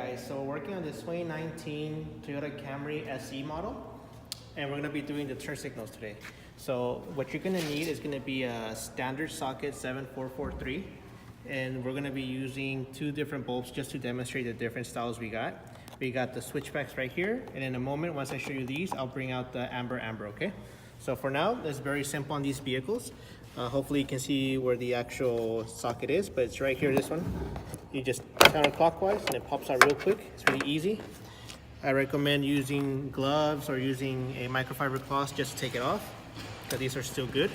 guys, so we're working on this 2019 Toyota Camry SE model, and we're going to be doing the turn signals today. So what you're going to need is going to be a standard socket 7443, and we're going to be using two different bulbs just to demonstrate the different styles we got. We got the switchbacks right here, and in a moment, once I show you these, I'll bring out the amber, okay? So for now, it's very simple on these vehicles. Hopefully you can see where the actual socket is, but it's right here, this one. You just counterclockwise and it pops out real quick. It's really easy. I recommend using gloves or using a microfiber cloth just to take it off, because these are still good.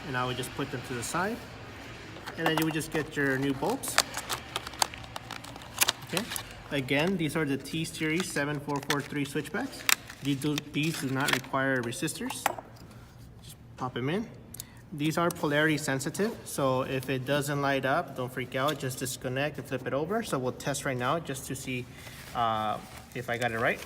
And I would just put them to the side. And then you would just get your new bulbs. Okay. Again, these are the T-Series 7443 switchbacks. These do not require resistors. Just pop them in. These are polarity sensitive, so if it doesn't light up, don't freak out, just disconnect and flip it over. So we'll test right now just to see if I got it right.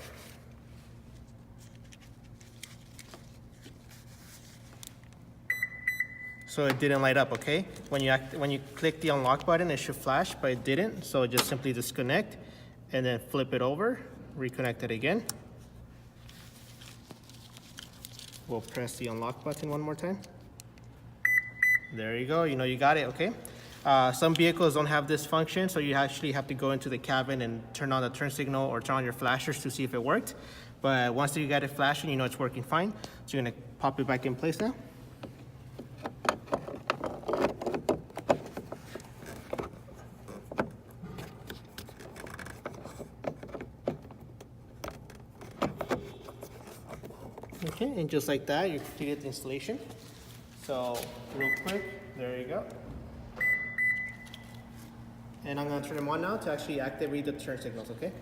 So it didn't light up, okay? When you click the unlock button, it should flash, but it didn't. So just simply disconnect and then flip it over, reconnect it again. We'll press the unlock button one more time. There you go, you got it, okay? Some vehicles don't have this function, so you actually have to go into the cabin and turn on the turn signal or turn on your flashers to see if it worked. But once you got it flashing, you know it's working fine. So you're gonna pop it back in place now. Okay, and just like that, you completed the installation. So real quick, there you go. And I'm gonna turn them on now to actually activate the turn signals, okay?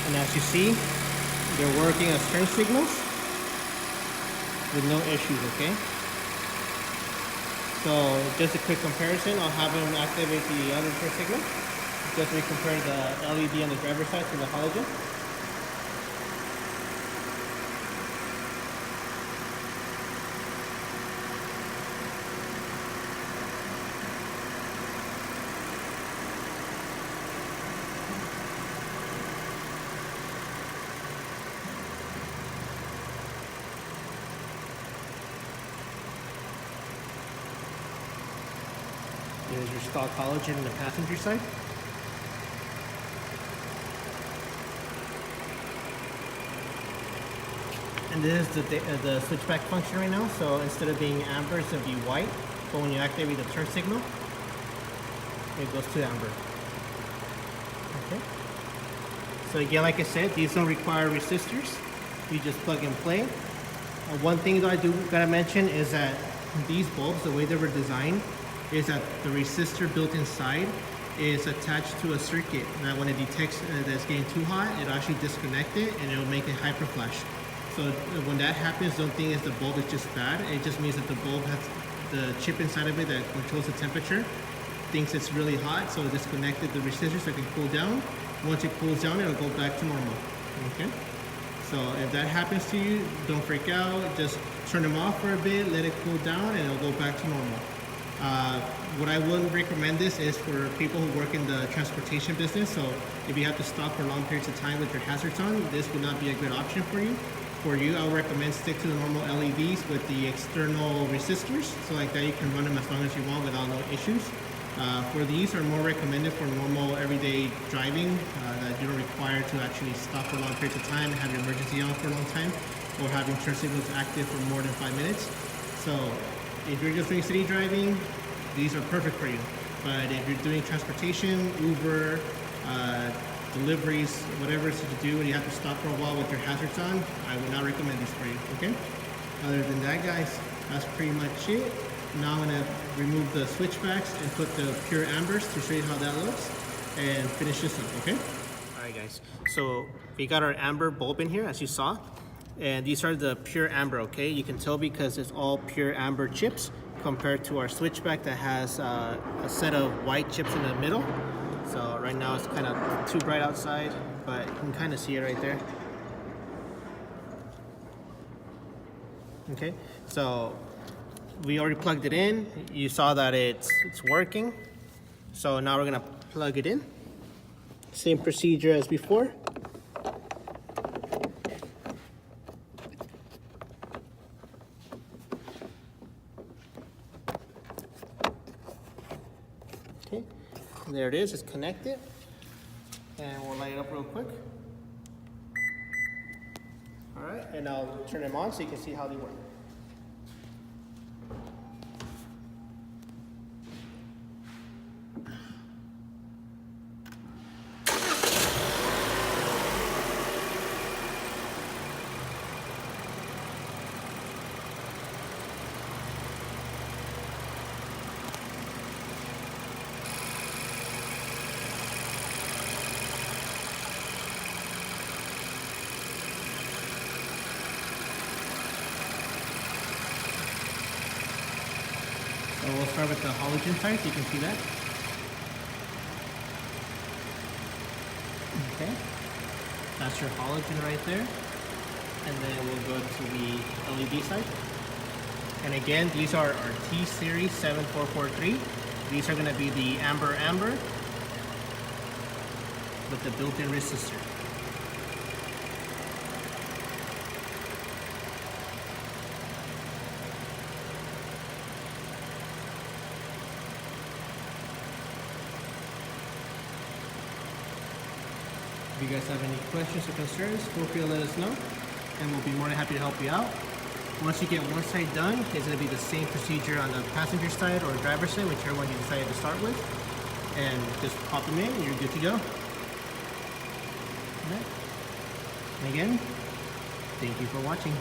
And as you see, they're working as turn signals with no issues, okay? So just a quick comparison, I'll have them activate the other turn signal. Just to compare the LED on the driver's side to the halogen. Here's your stock halogen on the passenger side. And this is the switchback function right now. So instead of being amber, it's going to be white. But when you activate the turn signal, it goes to amber. Okay. So again, like I said, these don't require resistors. You just plug and play. One thing that I gotta mention is that these bulbs, the way they were designed, is that the resistor built inside is attached to a circuit that when it detects that it's getting too hot, it'll actually disconnect it and it'll make it hyper flash. So when that happens, don't think the bulb is just bad. It just means that the bulb has the chip inside of it that controls the temperature, thinks it's really hot, so it disconnected the resistor so it can cool down. Once it cools down, it'll go back to normal, okay? So if that happens to you, don't freak out, just turn them off for a bit, let it cool down, and it'll go back to normal. What I wouldn't recommend this is for people who work in the transportation business. So if you have to stop for long periods of time with your hazards on, this would not be a good option for you. For you, I would recommend stick to the normal LEDs with the external resistors. So like that you can run them as long as you want without no issues. For these are more recommended for normal everyday driving that you don't require to actually stop for long periods of time and have your emergency on for a long time, or having turn signals active for more than 5 minutes. So if you're just doing city driving, these are perfect for you. But if you're doing transportation, Uber, deliveries, whatever it's to do, and you have to stop for a while with your hazards on, I would not recommend these for you, okay? Other than that, guys, that's pretty much it. Now I'm gonna remove the switchbacks and put the pure ambers to show you how that looks and finish this up, okay? All right guys, so we got our amber bulb in here as you saw, and these are the pure amber, okay? You can tell because it's all pure amber chips compared to our switchback that has a set of white chips in the middle. So right now it's kind of too bright outside, but you can kind of see it right there. Okay, so we already plugged it in. You saw that it's working. So now we're gonna plug it in. Same procedure as before. Okay, there it is, it's connected. And we'll light it up real quick. All right, and I'll turn them on so you can see how they work. So we'll start with the halogen side so you can see that. Okay, that's your halogen right there. And then we'll go to the LED side. And again, these are our T-Series 7443. These are going to be the amber with the built-in resistor. If you guys have any questions or concerns, feel free to let us know, and we'll be more than happy to help you out. Once you get one side done, it's going to be the same procedure on the passenger side or driver's side, whichever one you decided to start with. And just pop them in and you're good to go. All right. And again, thank you for watching.